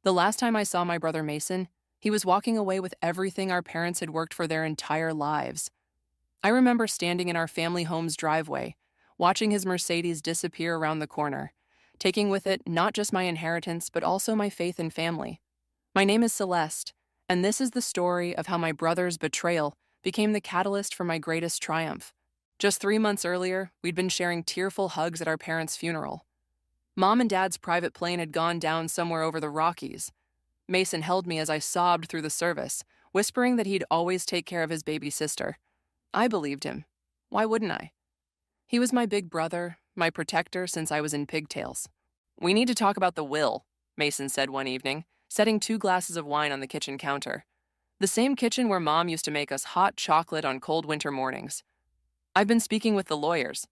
The last time I saw my brother Mason, he was walking away with everything our parents had worked for their entire lives. I remember standing in our family home's driveway, watching his Mercedes disappear around the corner, taking with it not just my inheritance, but also my faith and family. My name is Celeste, and this is the story of how my brother's betrayal became the catalyst for my greatest triumph. Just 3 months earlier, we'd been sharing tearful hugs at our parents' funeral. Mom and Dad's private plane had gone down somewhere over the Rockies. Mason held me as I sobbed through the service, whispering that he'd always take care of his baby sister. I believed him. Why wouldn't I? He was my big brother, my protector since I was in pigtails. "We need to talk about the will," Mason said one evening, setting 2 glasses of wine on the kitchen counter. The same kitchen where Mom used to make us hot chocolate on cold winter mornings. "I've been speaking with the lawyers."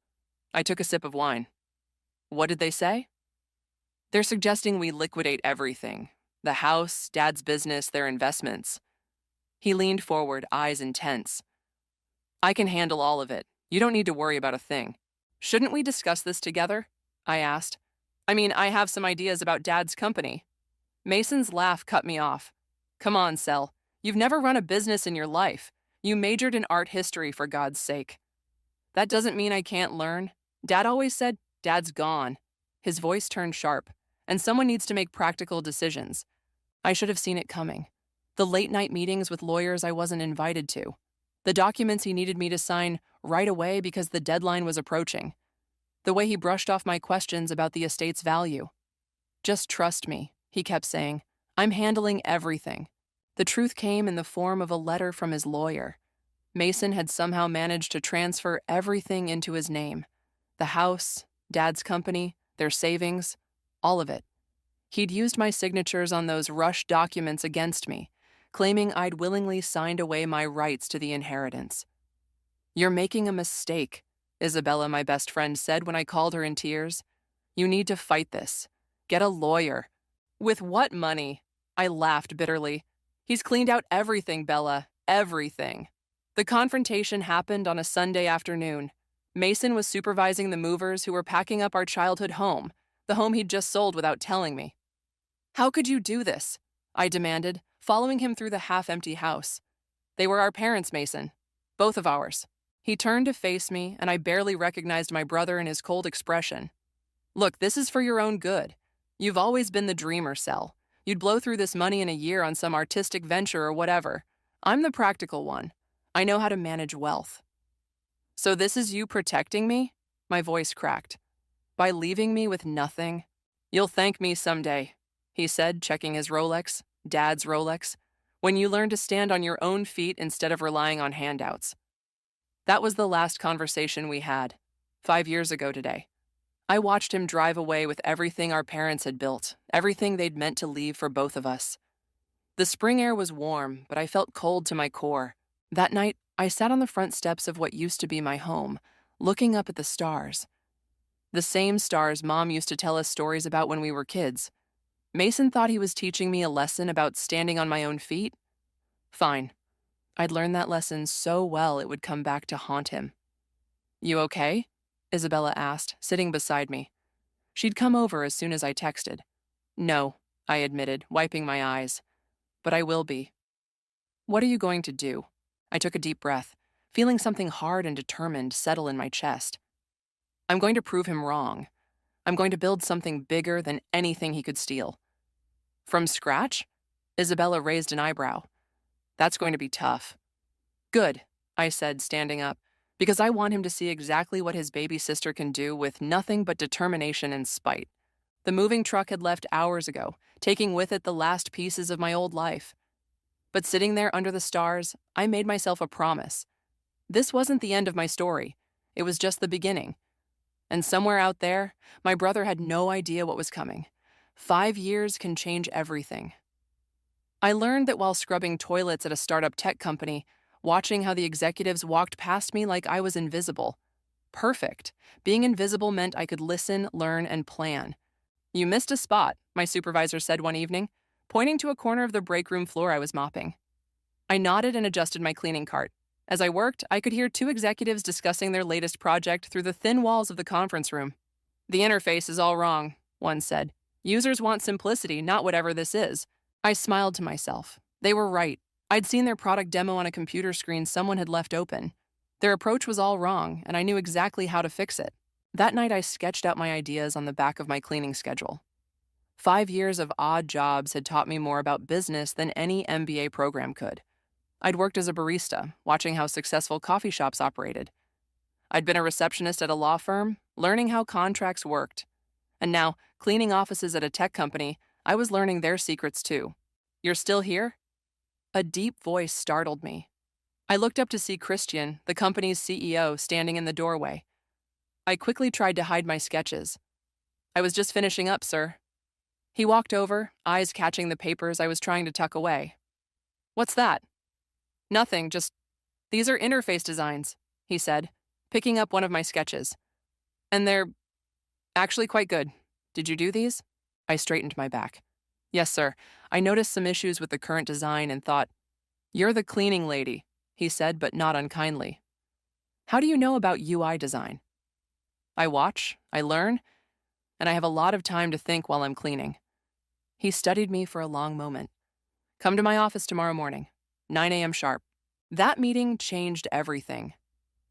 I took a sip of wine. "What did they say?" "They're suggesting we liquidate everything. The house, Dad's business, their investments." He leaned forward, eyes intense. "I can handle all of it. You don't need to worry about a thing." "Shouldn't we discuss this together?" I asked. I have some ideas about Dad's company." Mason's laugh cut me off. "Come on, Cel. You've never run a business in your life. You majored in art history, for God's sake." "That doesn't mean I can't learn. Dad always said, 'Dad's gone.'" His voice turned sharp. "And someone needs to make practical decisions." I should have seen it coming. The late-night meetings with lawyers I wasn't invited to. The documents he needed me to sign right away because the deadline was approaching. The way he brushed off my questions about the estate's value. "Just trust me," he kept saying. "I'm handling everything." The truth came in the form of a letter from his lawyer. Mason had somehow managed to transfer everything into his name. The house, Dad's company, their savings, all of it. He'd used my signatures on those rushed documents against me, claiming I'd willingly signed away my rights to the inheritance. "You're making a mistake," Isabella, my best friend, said when I called her in tears. "You need to fight this. Get a lawyer." "With what money?" I laughed bitterly. "He's cleaned out everything, Bella. Everything." The confrontation happened on a Sunday afternoon. Mason was supervising the movers who were packing up our childhood home, the home he'd just sold without telling me. "How could you do this?" I demanded, following him through the half-empty house. "They were our parents, Mason. Both of ours." He turned to face me, and I barely recognized my brother in his cold expression. "Look, this is for your own good. You've always been the dreamer, Cel. You'd blow through this money in a year on some artistic venture or whatever. I'm the practical one. I know how to manage wealth." "So this is you protecting me?" My voice cracked. "By leaving me with nothing? You'll thank me someday," he said, checking his Rolex, Dad's Rolex, "when you learn to stand on your own feet instead of relying on handouts." That was the last conversation we had, 5 years ago today. I watched him drive away with everything our parents had built, everything they'd meant to leave for both of us. The spring air was warm, but I felt cold to my core. That night, I sat on the front steps of what used to be my home, looking up at the stars. The same stars Mom used to tell us stories about when we were kids. Mason thought he was teaching me a lesson about standing on my own feet. Fine. I'd learned that lesson so well it would come back to haunt him. "You okay?" Isabella asked, sitting beside me. She'd come over as soon as I texted. "No," I admitted, wiping my eyes. "But I will be." "What are you going to do?" I took a deep breath, feeling something hard and determined settle in my chest. "I'm going to prove him wrong. I'm going to build something bigger than anything he could steal." "From scratch?" Isabella raised an eyebrow. "That's going to be tough." "Good," I said, standing up, "because I want him to see exactly what his baby sister can do with nothing but determination and spite." The moving truck had left hours ago, taking with it the last pieces of my old life. But sitting there under the stars, I made myself a promise. This wasn't the end of my story. It was just the beginning. And somewhere out there, my brother had no idea what was coming. 5 years can change everything. I learned that while scrubbing toilets at a startup tech company, watching how the executives walked past me like I was invisible. Perfect. Being invisible meant I could listen, learn, and plan. "You missed a spot," my supervisor said one evening, pointing to a corner of the break room floor I was mopping. I nodded and adjusted my cleaning cart. As I worked, I could hear 2 executives discussing their latest project through the thin walls of the conference room. "The interface is all wrong," one said. Users want simplicity, not whatever this is. I smiled to myself. They were right. I'd seen their product demo on a computer screen someone had left open. Their approach was all wrong, and I knew exactly how to fix it. That night, I sketched out my ideas on the back of my cleaning schedule. 5 years of odd jobs had taught me more about business than any MBA program could. I'd worked as a barista, watching how successful coffee shops operated. I'd been a receptionist at a law firm, learning how contracts worked. And now, cleaning offices at a tech company, I was learning their secrets too. "You're still here?" A deep voice startled me. I looked up to see Christian, the company's CEO, standing in the doorway. I quickly tried to hide my sketches. "I was just finishing up, sir." He walked over, eyes catching the papers I was trying to tuck away. "What's that?" "Nothing, just, these are interface designs," he said, picking up one of my sketches. "And they're actually quite good. Did you do these?" I straightened my back. "Yes, sir. I noticed some issues with the current design and thought, 'You're the cleaning lady,'" he said, but not unkindly. "How do you know about UI design?" "I watch, I learn, and I have a lot of time to think while I'm cleaning." He studied me for a long moment. "Come to my office tomorrow morning, 9 a.m. sharp." That meeting changed everything.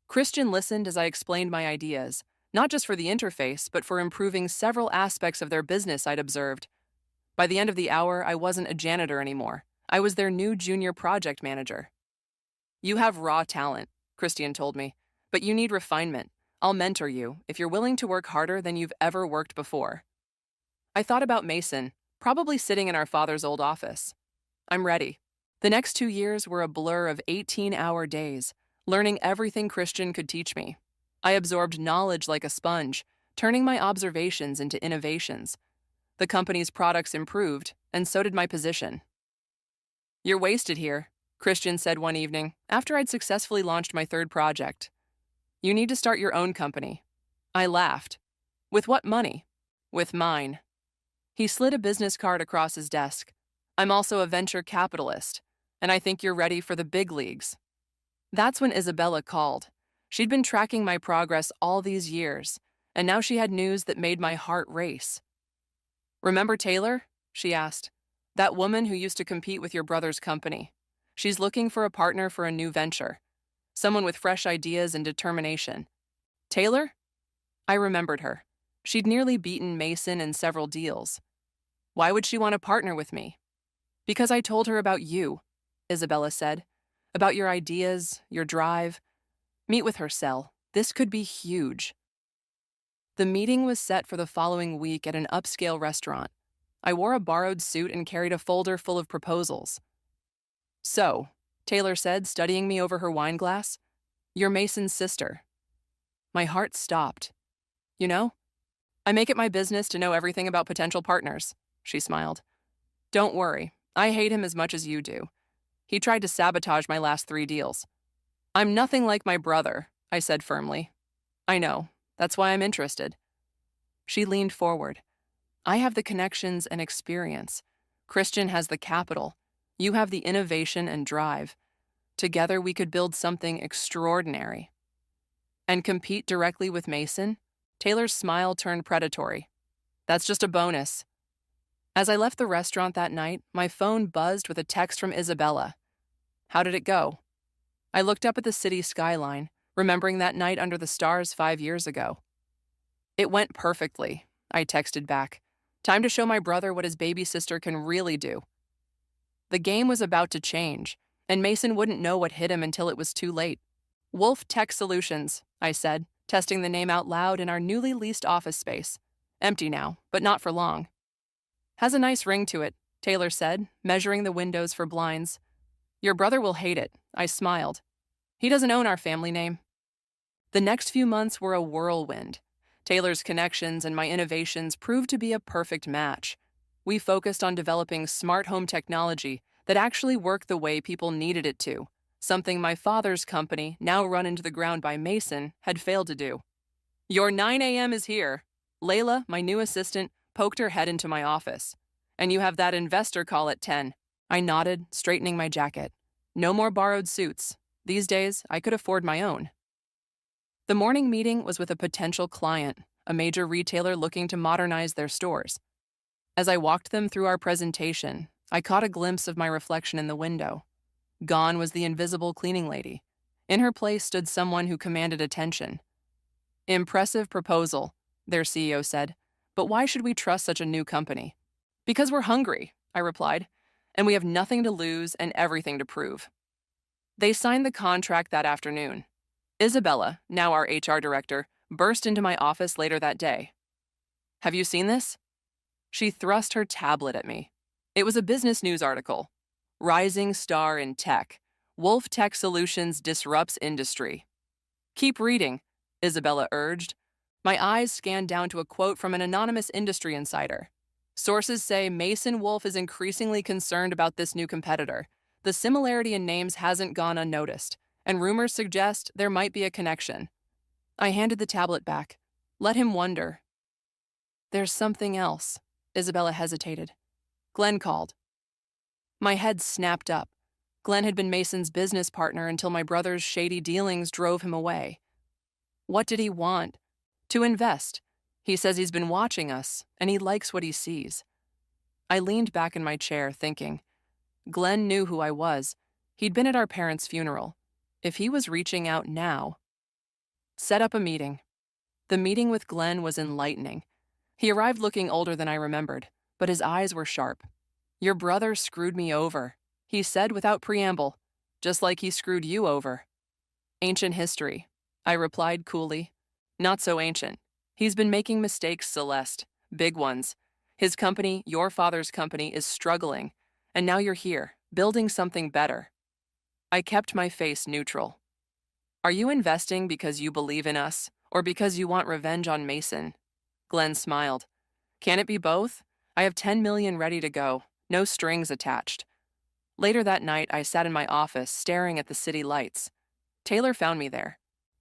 Christian listened as I explained my ideas, not just for the interface, but for improving several aspects of their business I'd observed. By the end of the hour, I wasn't a janitor anymore. I was their new junior project manager. "You have raw talent," Christian told me, "but you need refinement. I'll mentor you if you're willing to work harder than you've ever worked before." I thought about Mason, probably sitting in our father's old office. I'm ready. The next 2 years were a blur of 18-hour days, learning everything Christian could teach me. I absorbed knowledge like a sponge, turning my observations into innovations. The company's products improved, and so did my position. "You're wasted here," Christian said one evening, after I'd successfully launched my third project. "You need to start your own company." I laughed. "With what money?" "With mine." He slid a business card across his desk. "I'm also a venture capitalist, and I think you're ready for the big leagues." That's when Isabella called. She'd been tracking my progress all these years, and now she had news that made my heart race. "Remember Taylor?" she asked. "That woman who used to compete with your brother's company. She's looking for a partner for a new venture. Someone with fresh ideas and determination." Taylor? I remembered her. She'd nearly beaten Mason in several deals. "Why would she want to partner with me?" "Because I told her about you," Isabella said. "About your ideas, your drive. Meet with her, Cell. This could be huge." The meeting was set for the following week at an upscale restaurant. I wore a borrowed suit and carried a folder full of proposals. "So," Taylor said, studying me over her wine glass, "you're Mason's sister." My heart stopped. "You know, I make it my business to know everything about potential partners," she smiled. "Don't worry, I hate him as much as you do. He tried to sabotage my last 3 deals." "I'm nothing like my brother," I said firmly. "I know. That's why I'm interested." She leaned forward. "I have the connections and experience. Christian has the capital. You have the innovation and drive. Together we could build something extraordinary." "And compete directly with Mason?" Taylor's smile turned predatory. "That's just a bonus." As I left the restaurant that night, my phone buzzed with a text from Isabella. "How did it go?" I looked up at the city skyline, remembering that night under the stars 5 years ago. "It went perfectly," I texted back. "Time to show my brother what his baby sister can really do." The game was about to change, and Mason wouldn't know what hit him until it was too late. "Wolf Tech Solutions," I said, testing the name out loud in our newly leased office space. Empty now, but not for long. "Has a nice ring to it," Taylor said, measuring the windows for blinds. "Your brother will hate it," I smiled. "He doesn't own our family name." The next few months were a whirlwind. Taylor's connections and my innovations proved to be a perfect match. We focused on developing smart home technology that actually worked the way people needed it to, something my father's company, now run into the ground by Mason, had failed to do. "Your 9 a.m. is here." Layla, my new assistant, poked her head into my office. "And you have that investor call at 10. I nodded, straightening my jacket. No more borrowed suits. These days, I could afford my own. The morning meeting was with a potential client, a major retailer looking to modernize their stores. As I walked them through our presentation, I caught a glimpse of my reflection in the window. Gone was the invisible cleaning lady. In her place stood someone who commanded attention. Impressive proposal, their CEO said, but why should we trust such a new company? Because we're hungry, I replied, and we have nothing to lose and everything to prove. They signed the contract that afternoon. Isabella, now our HR director, burst into my office later that day. Have you seen this? She thrust her tablet at me. It was a business news article. Rising star in tech. Wolf Tech Solutions disrupts industry. Keep reading, Isabella urged. My eyes scanned down to a quote from an anonymous industry insider. Sources say Mason Wolf is increasingly concerned about this new competitor. The similarity in names hasn't gone unnoticed, and rumors suggest there might be a connection. I handed the tablet back. Let him wonder. There's something else. Isabella hesitated. Glenn called. My head snapped up. Glenn had been Mason's business partner until my brother's shady dealings drove him away. What did he want? To invest. He says he's been watching us, and he likes what he sees. I leaned back in my chair, thinking. Glenn knew who I was. He'd been at our parents' funeral. If he was reaching out now... Set up a meeting. The meeting with Glenn was enlightening. He arrived looking older than I remembered, but his eyes were sharp. Your brother screwed me over, he said without preamble, just like he screwed you over. Ancient history, I replied coolly. Not so ancient. He's been making mistakes, Celeste. Big ones. His company, your father's company, is struggling, and now you're here, building something better. I kept my face neutral. Are you investing because you believe in us, or because you want revenge on Mason? Glenn smiled. Can it be both? I have 10 million ready to go, no strings attached. Later that night, I sat in my office staring at the city lights. Taylor found me there.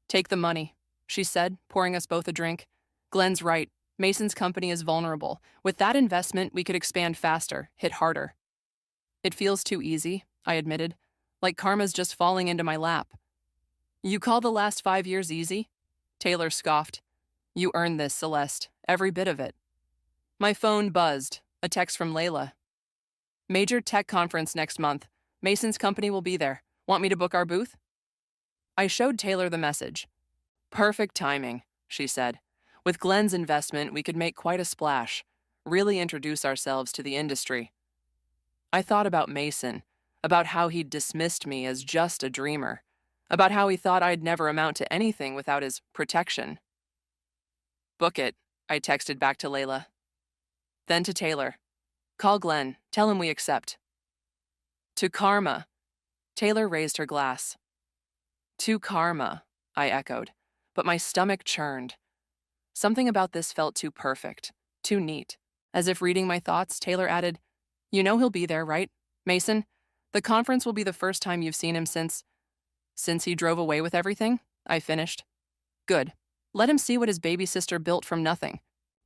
Take the money, she said, pouring us both a drink. Glenn's right. Mason's company is vulnerable. With that investment, we could expand faster, hit harder. It feels too easy, I admitted, like karma's just falling into my lap. You call the last 5 years easy? Taylor scoffed. You earned this, Celeste, every bit of it. My phone buzzed, a text from Layla. Major tech conference next month. Mason's company will be there. Want me to book our booth? I showed Taylor the message. Perfect timing, she said. With Glenn's investment, we could make quite a splash, really introduce ourselves to the industry. I thought about Mason, about how he'd dismissed me as just a dreamer, about how he thought I'd never amount to anything without his protection. Book it, I texted back to Layla. Then to Taylor. Call Glenn, tell him we accept. To Karma. Taylor raised her glass. To Karma, I echoed, but my stomach churned. Something about this felt too perfect, too neat. As if reading my thoughts, Taylor added, You know he'll be there, right, Mason? The conference will be the first time you've seen him since he drove away with everything, I finished. Good. Let him see what his baby sister built from nothing.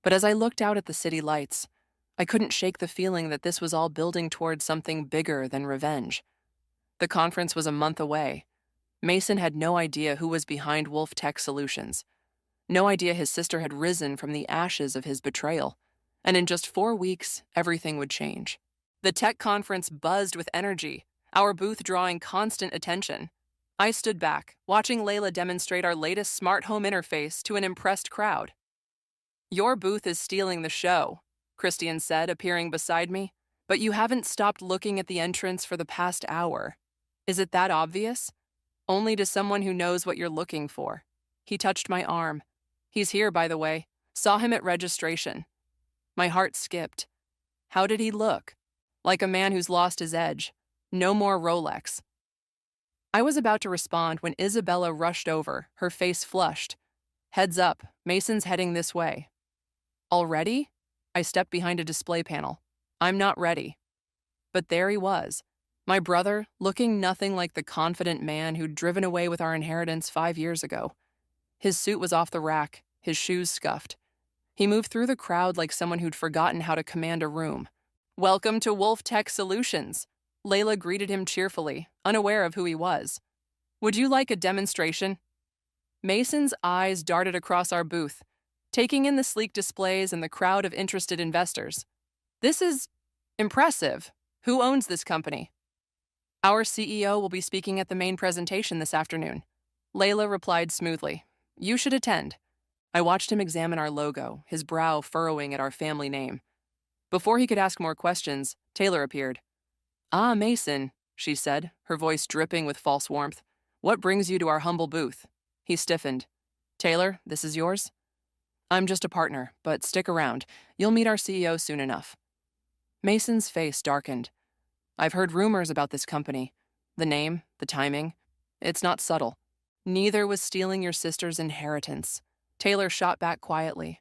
But as I looked out at the city lights, I couldn't shake the feeling that this was all building towards something bigger than revenge. The conference was a month away. Mason had no idea who was behind Wolf Tech Solutions. No idea his sister had risen from the ashes of his betrayal. And in just 4 weeks, everything would change. The tech conference buzzed with energy, our booth drawing constant attention. I stood back, watching Layla demonstrate our latest smart home interface to an impressed crowd. Your booth is stealing the show, Christian said, appearing beside me, but you haven't stopped looking at the entrance for the past hour. Is it that obvious? Only to someone who knows what you're looking for. He touched my arm. He's here, by the way. Saw him at registration. My heart skipped. How did he look? Like a man who's lost his edge. No more Rolex. I was about to respond when Isabella rushed over, her face flushed. Heads up, Mason's heading this way. Already? I stepped behind a display panel. I'm not ready. But there he was. My brother, looking nothing like the confident man who'd driven away with our inheritance 5 years ago. His suit was off the rack, his shoes scuffed. He moved through the crowd like someone who'd forgotten how to command a room. Welcome to Wolf Tech Solutions. Layla greeted him cheerfully, unaware of who he was. Would you like a demonstration? Mason's eyes darted across our booth, taking in the sleek displays and the crowd of interested investors. This is impressive. Who owns this company? Our CEO will be speaking at the main presentation this afternoon. Layla replied smoothly. You should attend. I watched him examine our logo, his brow furrowing at our family name. Before he could ask more questions, Taylor appeared. Ah, Mason, she said, her voice dripping with false warmth. What brings you to our humble booth? He stiffened. Taylor, this is yours? I'm just a partner, but stick around. You'll meet our CEO soon enough. Mason's face darkened. I've heard rumors about this company. The name, the timing. It's not subtle. Neither was stealing your sister's inheritance. Taylor shot back quietly.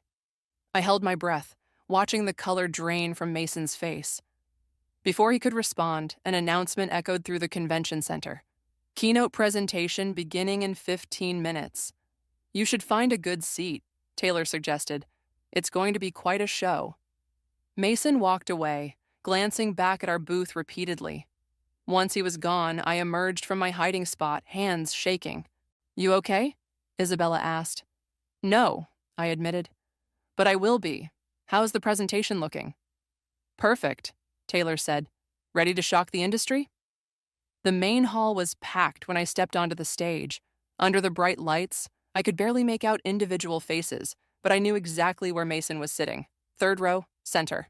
I held my breath, watching the color drain from Mason's face. Before he could respond, an announcement echoed through the convention center. Keynote presentation beginning in 15 minutes. You should find a good seat, Taylor suggested. It's going to be quite a show. Mason walked away, glancing back at our booth repeatedly. Once he was gone, I emerged from my hiding spot, hands shaking. You okay? Isabella asked. No, I admitted. But I will be. How's the presentation looking? Perfect, Taylor said. Ready to shock the industry? The main hall was packed when I stepped onto the stage. Under the bright lights, I could barely make out individual faces, but I knew exactly where Mason was sitting. Third row, center.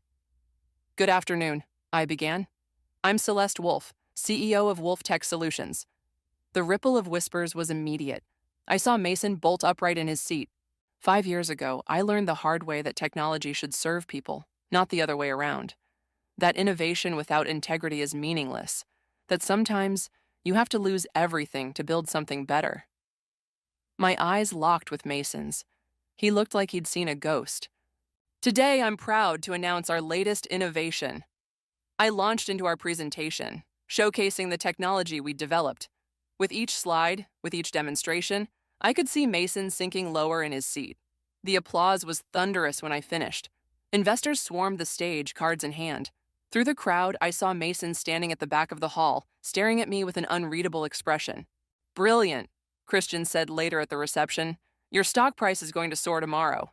Good afternoon, I began. I'm Celeste Wolf, CEO of Wolf Tech Solutions. The ripple of whispers was immediate. I saw Mason bolt upright in his seat. 5 years ago, I learned the hard way that technology should serve people, not the other way around. That innovation without integrity is meaningless. That sometimes you have to lose everything to build something better. My eyes locked with Mason's. He looked like he'd seen a ghost. Today, I'm proud to announce our latest innovation. I launched into our presentation, showcasing the technology we'd developed. With each slide, with each demonstration, I could see Mason sinking lower in his seat. The applause was thunderous when I finished. Investors swarmed the stage, cards in hand. Through the crowd, I saw Mason standing at the back of the hall, staring at me with an unreadable expression. Brilliant, Christian said later at the reception. Your stock price is going to soar tomorrow.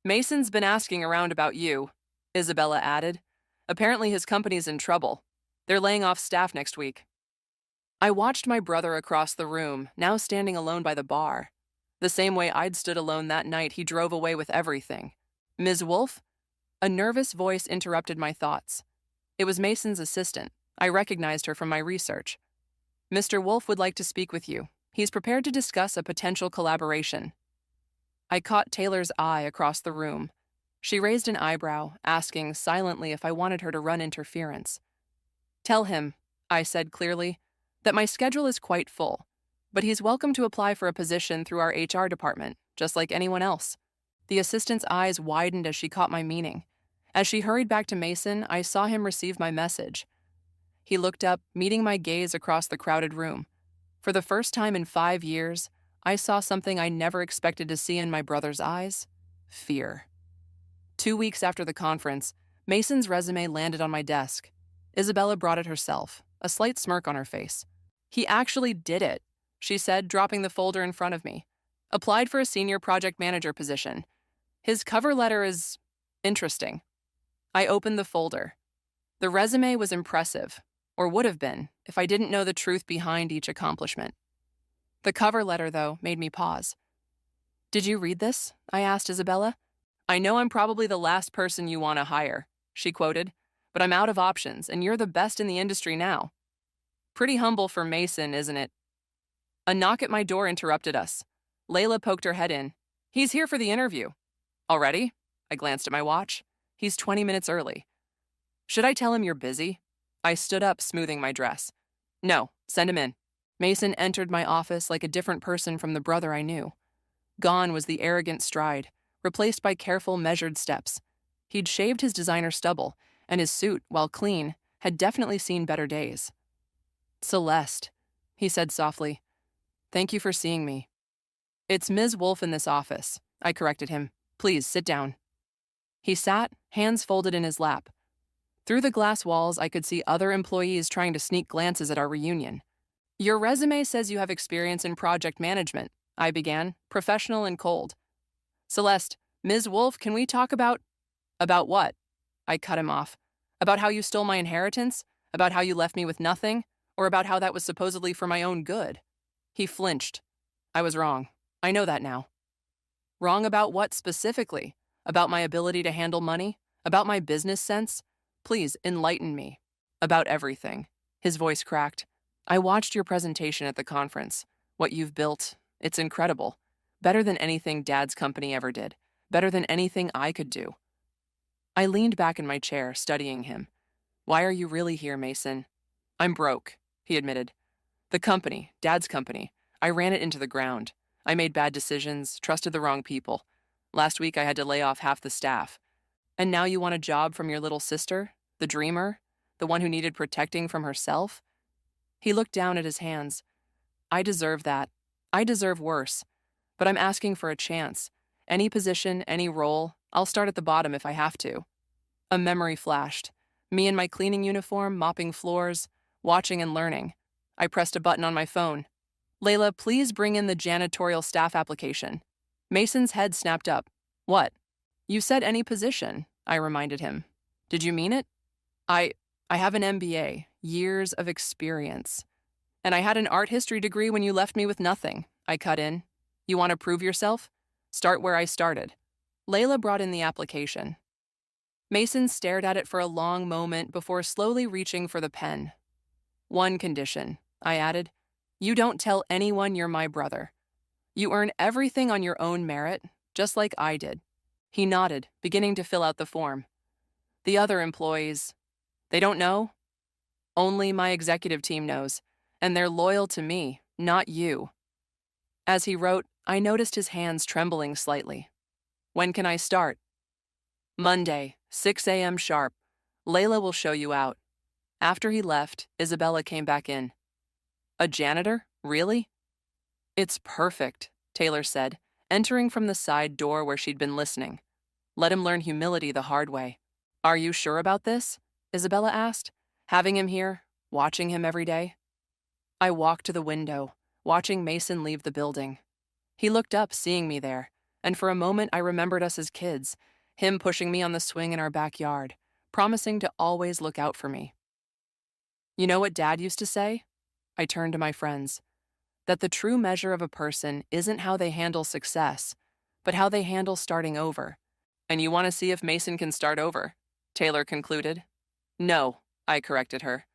Mason's been asking around about you, Isabella added. Apparently his company's in trouble. They're laying off staff next week. I watched my brother across the room, now standing alone by the bar. The same way I'd stood alone that night he drove away with everything. Ms. Wolf? A nervous voice interrupted my thoughts. It was Mason's assistant. I recognized her from my research. Mr. Wolf would like to speak with you. He's prepared to discuss a potential collaboration. I caught Taylor's eye across the room. She raised an eyebrow, asking silently if I wanted her to run interference. Tell him, I said clearly, that my schedule is quite full, but he's welcome to apply for a position through our HR department, just like anyone else. The assistant's eyes widened as she caught my meaning. As she hurried back to Mason, I saw him receive my message. He looked up, meeting my gaze across the crowded room. For the first time in 5 years, I saw something I never expected to see in my brother's eyes: fear. 2 weeks after the conference, Mason's resume landed on my desk. Isabella brought it herself, a slight smirk on her face. He actually did it, she said, dropping the folder in front of me. Applied for a senior project manager position. His cover letter is interesting. I opened the folder. The resume was impressive, or would have been, if I didn't know the truth behind each accomplishment. The cover letter, though, made me pause. Did you read this? I asked Isabella. I know I'm probably the last person you want to hire, she quoted, but I'm out of options, and you're the best in the industry now. Pretty humble for Mason, isn't it? A knock at my door interrupted us. Layla poked her head in. He's here for the interview. Already? I glanced at my watch. He's 20 minutes early. Should I tell him you're busy? I stood up, smoothing my dress. No, send him in. Mason entered my office like a different person from the brother I knew. Gone was the arrogant stride, replaced by careful, measured steps. He'd shaved his designer stubble, and his suit, while clean, had definitely seen better days. Celeste, he said softly. Thank you for seeing me. It's Ms. Wolf in this office, I corrected him. Please, sit down. He sat, hands folded in his lap. Through the glass walls, I could see other employees trying to sneak glances at our reunion. Your resume says you have experience in project management, I began, professional and cold. Celeste, Ms. Wolf, can we talk about what? I cut him off. About how you stole my inheritance? About how you left me with nothing? Or about how that was supposedly for my own good? He flinched. I was wrong. I know that now. Wrong about what specifically? About my ability to handle money? About my business sense? Please, enlighten me. About everything. His voice cracked. I watched your presentation at the conference. What you've built, it's incredible. Better than anything Dad's company ever did. Better than anything I could do. I leaned back in my chair, studying him. Why are you really here, Mason? I'm broke, he admitted. The company, Dad's company, I ran it into the ground. I made bad decisions, trusted the wrong people. Last week I had to lay off half the staff. And now you want a job from your little sister, the dreamer, the one who needed protecting from herself? He looked down at his hands. I deserve that. I deserve worse. But I'm asking for a chance. Any position, any role, I'll start at the bottom if I have to. A memory flashed. Me in my cleaning uniform, mopping floors, watching and learning. I pressed a button on my phone. Layla, please bring in the janitorial staff application. Mason's head snapped up. What? You said any position, I reminded him. Did you mean it? I have an MBA, years of experience. And I had an art history degree when you left me with nothing, I cut in. You want to prove yourself? Start where I started. Layla brought in the application. Mason stared at it for a long moment before slowly reaching for the pen. One condition, I added. You don't tell anyone you're my brother. You earn everything on your own merit, just like I did. He nodded, beginning to fill out the form. The other employees, they don't know? Only my executive team knows, and they're loyal to me, not you. As he wrote, I noticed his hands trembling slightly. When can I start? Monday, 6 a.m. sharp. Layla will show you out. After he left, Isabella came back in. A janitor? Really? It's perfect, Taylor said, entering from the side door where she'd been listening. Let him learn humility the hard way. Are you sure about this? Isabella asked, having him here, watching him every day. I walked to the window, watching Mason leave the building. He looked up, seeing me there, and for a moment I remembered us as kids, him pushing me on the swing in our backyard, promising to always look out for me. You know what Dad used to say? I turned to my friends. That the true measure of a person isn't how they handle success, but how they handle starting over. And you want to see if Mason can start over, Taylor concluded. No, I corrected her.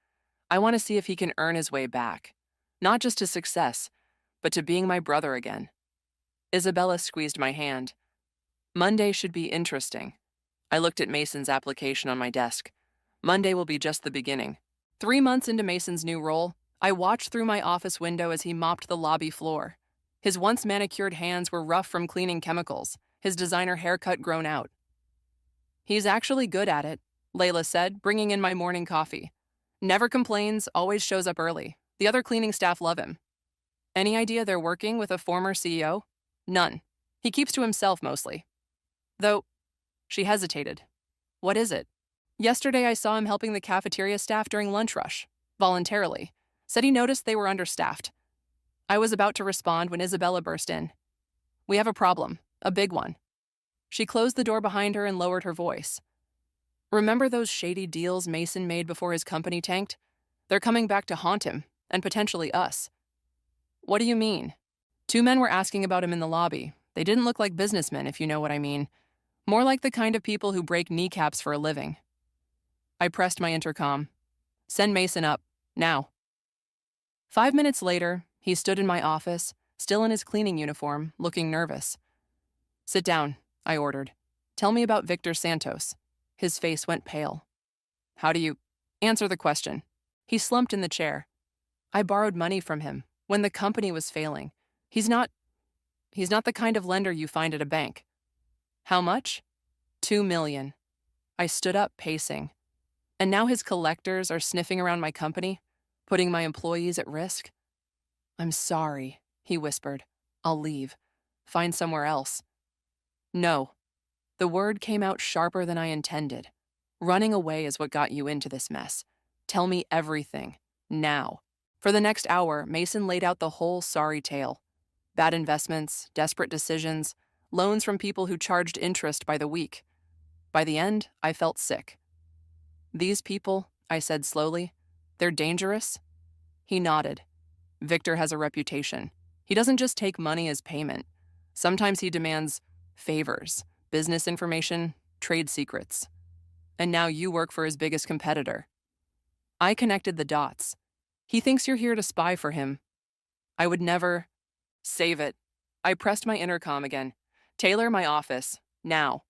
I want to see if he can earn his way back. Not just to success, but to being my brother again. Isabella squeezed my hand. Monday should be interesting. I looked at Mason's application on my desk. Monday will be just the beginning. 3 months into Mason's new role, I watched through my office window as he mopped the lobby floor. His once manicured hands were rough from cleaning chemicals, his designer haircut grown out. He's actually good at it, Layla said, bringing in my morning coffee. Never complains, always shows up early. The other cleaning staff love him. Any idea they're working with a former CEO? None. He keeps to himself mostly. Though, she hesitated. What is it? Yesterday I saw him helping the cafeteria staff during lunch rush, voluntarily. Said he noticed they were understaffed. I was about to respond when Isabella burst in. We have a problem, a big one. She closed the door behind her and lowered her voice. Remember those shady deals Mason made before his company tanked? They're coming back to haunt him, and potentially us. What do you mean? 2 men were asking about him in the lobby. They didn't look like businessmen, if you know what I mean. More like the kind of people who break kneecaps for a living. I pressed my intercom. Send Mason up, now. 5 minutes later, he stood in my office, still in his cleaning uniform, looking nervous. Sit down, I ordered. Tell me about Victor Santos. His face went pale. How do you answer the question? He slumped in the chair. I borrowed money from him when the company was failing. He's not the kind of lender you find at a bank. How much? 2 million. I stood up, pacing. And now his collectors are sniffing around my company, putting my employees at risk. I'm sorry, he whispered. I'll leave. Find somewhere else. No. The word came out sharper than I intended. Running away is what got you into this mess. Tell me everything. Now. For the next hour, Mason laid out the whole sorry tale. Bad investments, desperate decisions, loans from people who charged interest by the week. By the end, I felt sick. "These people," I said slowly, "they're dangerous?" He nodded. "Victor has a reputation. He doesn't just take money as payment. Sometimes he demands favors, business information, trade secrets. And now you work for his biggest competitor." I connected the dots. "He thinks you're here to spy for him." I would never. Save it. I pressed my intercom again. "Taylor, my office. Now."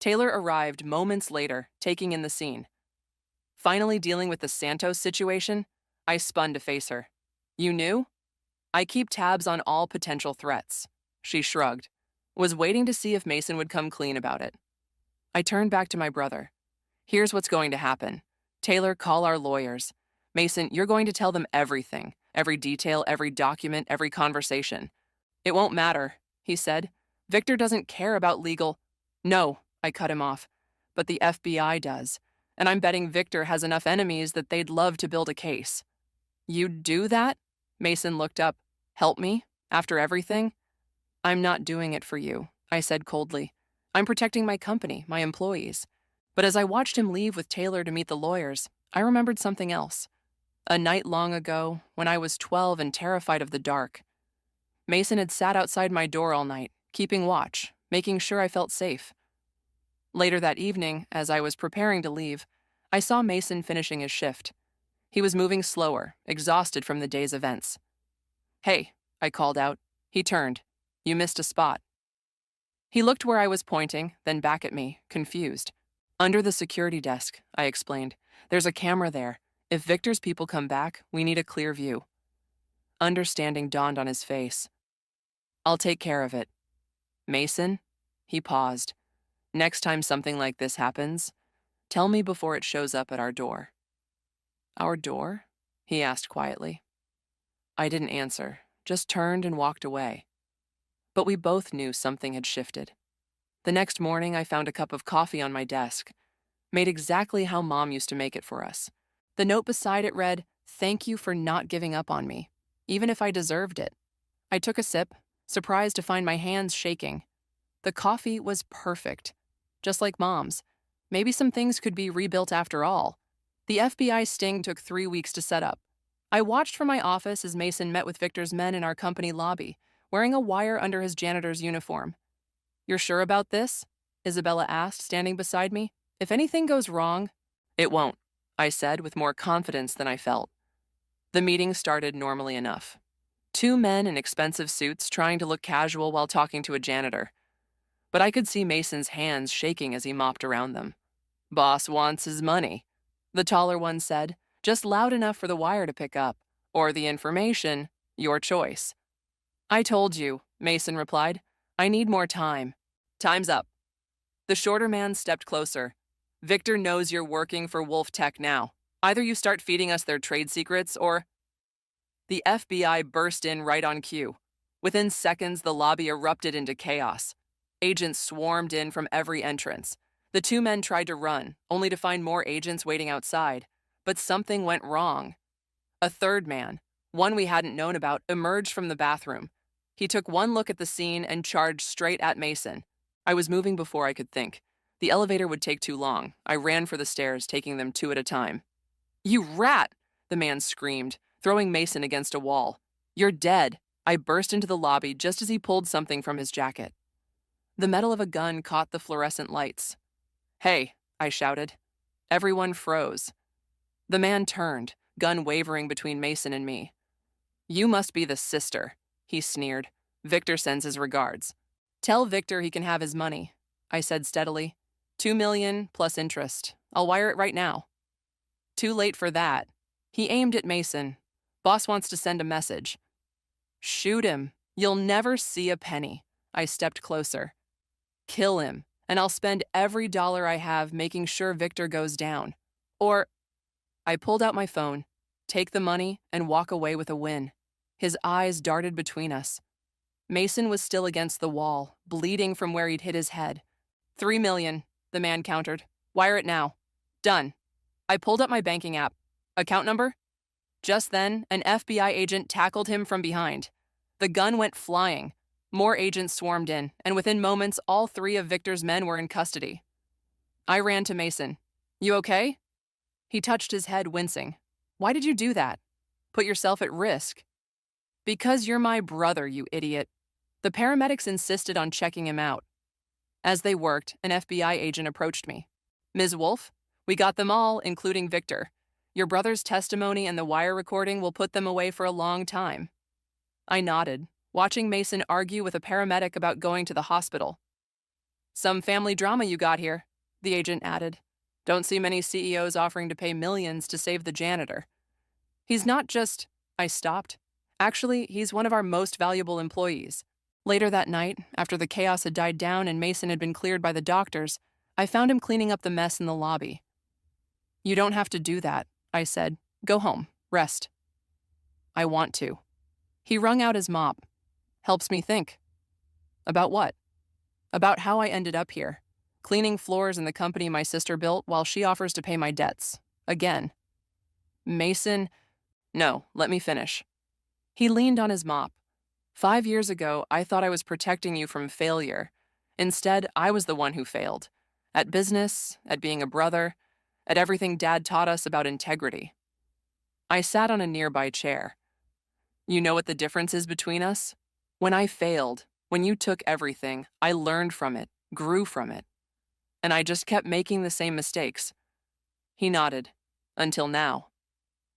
Taylor arrived moments later, taking in the scene. Finally dealing with the Santos situation, I spun to face her. "You knew?" "I keep tabs on all potential threats." She shrugged. "Was waiting to see if Mason would come clean about it." I turned back to my brother. "Here's what's going to happen. Taylor, call our lawyers. Mason, you're going to tell them everything. Every detail, every document, every conversation." "It won't matter," he said. "Victor doesn't care about legal—" "No," I cut him off. "But the FBI does. And I'm betting Victor has enough enemies that they'd love to build a case." "You'd do that?" Mason looked up. "Help me? After everything?" "I'm not doing it for you," I said coldly. "I'm protecting my company, my employees." But as I watched him leave with Taylor to meet the lawyers, I remembered something else. A night long ago, when I was 12 and terrified of the dark. Mason had sat outside my door all night, keeping watch, making sure I felt safe. Later that evening, as I was preparing to leave, I saw Mason finishing his shift. He was moving slower, exhausted from the day's events. "Hey," I called out. He turned. "You missed a spot." He looked where I was pointing, then back at me, confused. "Under the security desk," I explained. "There's a camera there. If Victor's people come back, we need a clear view." Understanding dawned on his face. "I'll take care of it." "Mason?" He paused. "Next time something like this happens, tell me before it shows up at our door." "Our door?" he asked quietly. I didn't answer, just turned and walked away. But we both knew something had shifted. The next morning, I found a cup of coffee on my desk, made exactly how Mom used to make it for us. The note beside it read, "Thank you for not giving up on me, even if I deserved it." I took a sip, surprised to find my hands shaking. The coffee was perfect, just like Mom's. Maybe some things could be rebuilt after all. The FBI sting took 3 weeks to set up. I watched from my office as Mason met with Victor's men in our company lobby, wearing a wire under his janitor's uniform. "You're sure about this?" Isabella asked, standing beside me. "If anything goes wrong—" "It won't," I said with more confidence than I felt. The meeting started normally enough. 2 men in expensive suits trying to look casual while talking to a janitor. But I could see Mason's hands shaking as he mopped around them. "Boss wants his money," the taller one said, just loud enough for the wire to pick up. "Or the information, your choice." "I told you," Mason replied. "I need more time." "Time's up." The shorter man stepped closer. "Victor knows you're working for Wolf Tech now. Either you start feeding us their trade secrets or—" The FBI burst in right on cue. Within seconds, the lobby erupted into chaos. Agents swarmed in from every entrance. The 2 men tried to run, only to find more agents waiting outside. But something went wrong. A third man, one we hadn't known about, emerged from the bathroom. He took one look at the scene and charged straight at Mason. I was moving before I could think. The elevator would take too long. I ran for the stairs, taking them 2 at a time. "You rat!" the man screamed, throwing Mason against a wall. "You're dead." I burst into the lobby just as he pulled something from his jacket. The metal of a gun caught the fluorescent lights. "Hey," I shouted. Everyone froze. The man turned, gun wavering between Mason and me. "You must be the sister," he sneered. "Victor sends his regards." "Tell Victor he can have his money," I said steadily. $2 million plus interest. I'll wire it right now." "Too late for that." He aimed at Mason. "Boss wants to send a message." "Shoot him. You'll never see a penny." I stepped closer. "Kill him, and I'll spend every dollar I have making sure Victor goes down. Or—" I pulled out my phone, take the money, and walk away with a win. His eyes darted between us. Mason was still against the wall, bleeding from where he'd hit his head. $3 million, the man countered. "Wire it now." "Done." I pulled up my banking app. "Account number?" Just then, an FBI agent tackled him from behind. The gun went flying. More agents swarmed in, and within moments, all 3 of Victor's men were in custody. I ran to Mason. You okay? He touched his head, wincing. Why did you do that? Put yourself at risk. Because you're my brother, you idiot. The paramedics insisted on checking him out. As they worked, an FBI agent approached me. Ms. Wolf, we got them all, including Victor. Your brother's testimony and the wire recording will put them away for a long time. I nodded, watching Mason argue with a paramedic about going to the hospital. Some family drama you got here, the agent added. Don't see many CEOs offering to pay millions to save the janitor. He's not just... I stopped. Actually, he's one of our most valuable employees. Later that night, after the chaos had died down and Mason had been cleared by the doctors, I found him cleaning up the mess in the lobby. You don't have to do that, I said. Go home. Rest. I want to. He wrung out his mop. Helps me think. About what? About how I ended up here, cleaning floors in the company my sister built while she offers to pay my debts. Again. Mason... No, let me finish. He leaned on his mop. 5 years ago, I thought I was protecting you from failure. Instead, I was the one who failed. At business, at being a brother, at everything Dad taught us about integrity. I sat on a nearby chair. You know what the difference is between us? When I failed, when you took everything, I learned from it, grew from it. And I just kept making the same mistakes. He nodded. Until now.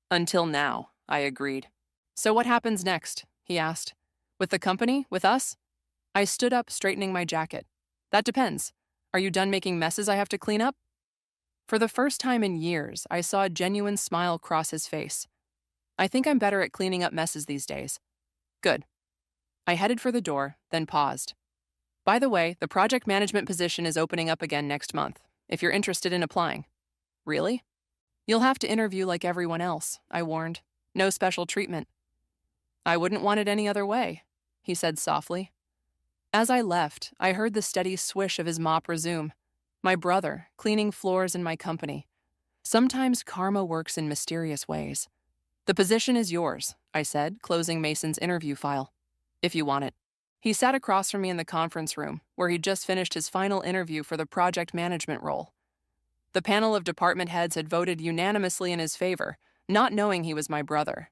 Until now, I agreed. So what happens next? He asked. With the company? With us? I stood up, straightening my jacket. That depends. Are you done making messes I have to clean up? For the first time in years, I saw a genuine smile cross his face. I think I'm better at cleaning up messes these days. Good. I headed for the door, then paused. By the way, the project management position is opening up again next month, if you're interested in applying. Really? You'll have to interview like everyone else, I warned. No special treatment. I wouldn't want it any other way, he said softly. As I left, I heard the steady swish of his mop resume. My brother, cleaning floors in my company. Sometimes karma works in mysterious ways. The position is yours, I said, closing Mason's interview file. If you want it. He sat across from me in the conference room, where he'd just finished his final interview for the project management role. The panel of department heads had voted unanimously in his favor, not knowing he was my brother.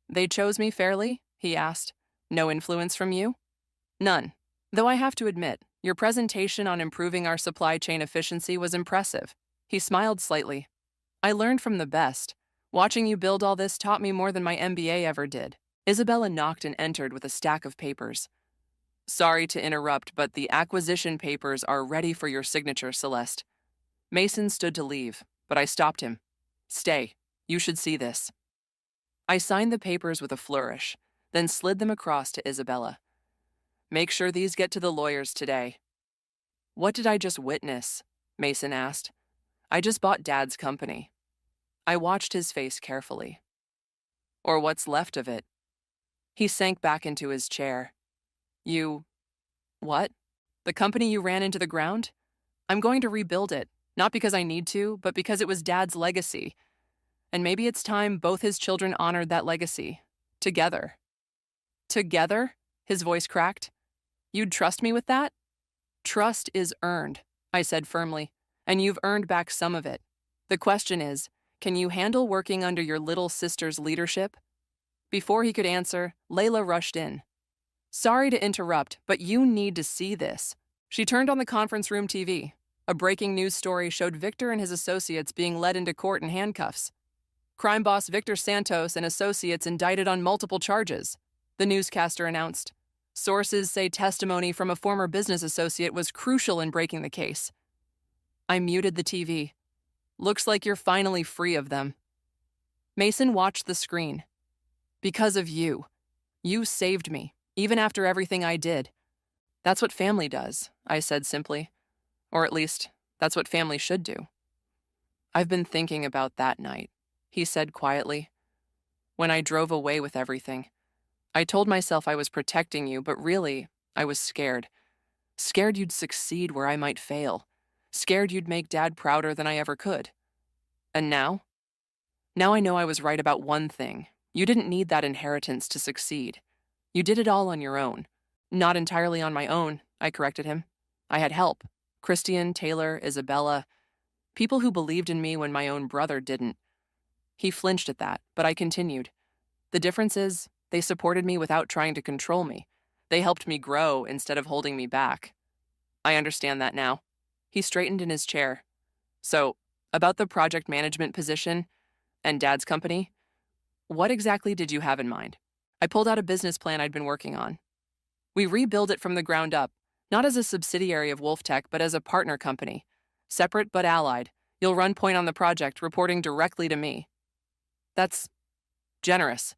They chose me fairly? He asked. No influence from you? None. Though I have to admit, your presentation on improving our supply chain efficiency was impressive. He smiled slightly. I learned from the best. Watching you build all this taught me more than my MBA ever did. Isabella knocked and entered with a stack of papers. Sorry to interrupt, but the acquisition papers are ready for your signature, Celeste. Mason stood to leave, but I stopped him. Stay. You should see this. I signed the papers with a flourish, then slid them across to Isabella. Make sure these get to the lawyers today. What did I just witness? Mason asked. I just bought Dad's company. I watched his face carefully. Or what's left of it. He sank back into his chair. You... What? The company you ran into the ground? I'm going to rebuild it, not because I need to, but because it was Dad's legacy. And maybe it's time both his children honored that legacy. Together. Together? His voice cracked. You'd trust me with that? Trust is earned, I said firmly, and you've earned back some of it. The question is, can you handle working under your little sister's leadership? Before he could answer, Layla rushed in. Sorry to interrupt, but you need to see this. She turned on the conference room TV. A breaking news story showed Victor and his associates being led into court in handcuffs. Crime boss Victor Santos and associates indicted on multiple charges, the newscaster announced. Sources say testimony from a former business associate was crucial in breaking the case. I muted the TV. Looks like you're finally free of them. Mason watched the screen. Because of you. You saved me, even after everything I did. That's what family does, I said simply. Or at least, that's what family should do. I've been thinking about that night, he said quietly. When I drove away with everything. I told myself I was protecting you, but really, I was scared. Scared you'd succeed where I might fail. Scared you'd make Dad prouder than I ever could. And now? Now I know I was right about one thing. You didn't need that inheritance to succeed. You did it all on your own. Not entirely on my own, I corrected him. I had help. Christian, Taylor, Isabella. People who believed in me when my own brother didn't. He flinched at that, but I continued. The difference is, they supported me without trying to control me. They helped me grow instead of holding me back. I understand that now. He straightened in his chair. So, about the project management position and Dad's company, what exactly did you have in mind? I pulled out a business plan I'd been working on. We rebuild it from the ground up, not as a subsidiary of WolfTech, but as a partner company. Separate but allied. You'll run point on the project, reporting directly to me. That's generous.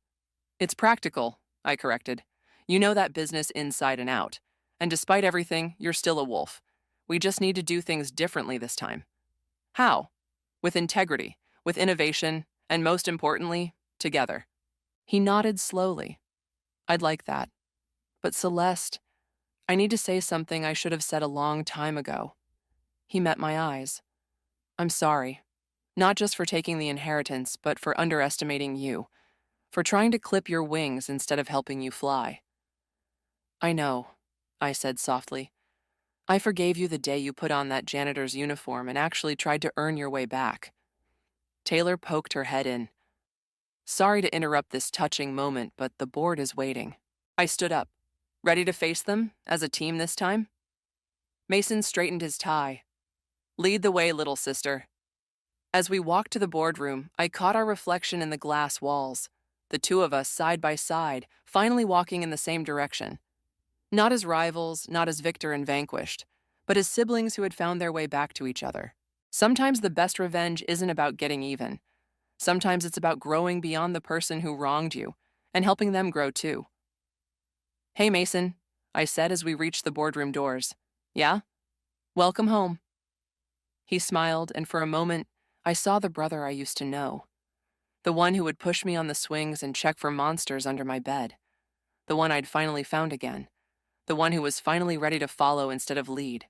It's practical, I corrected. You know that business inside and out. And despite everything, you're still a wolf. We just need to do things differently this time. How? With integrity, with innovation, and most importantly, together. He nodded slowly. I'd like that. But Celeste, I need to say something I should have said a long time ago. He met my eyes. I'm sorry. Not just for taking the inheritance, but for underestimating you. For trying to clip your wings instead of helping you fly. I know, I said softly. I forgave you the day you put on that janitor's uniform and actually tried to earn your way back. Taylor poked her head in. Sorry to interrupt this touching moment, but the board is waiting. I stood up, ready to face them, as a team this time. Mason straightened his tie. Lead the way, little sister. As we walked to the boardroom, I caught our reflection in the glass walls, the two of us side by side, finally walking in the same direction. Not as rivals, not as victor and vanquished, but as siblings who had found their way back to each other. Sometimes the best revenge isn't about getting even. Sometimes it's about growing beyond the person who wronged you and helping them grow too. Hey, Mason, I said as we reached the boardroom doors. Yeah? Welcome home. He smiled, and for a moment, I saw the brother I used to know. The one who would push me on the swings and check for monsters under my bed. The one I'd finally found again. The one who was finally ready to follow instead of lead.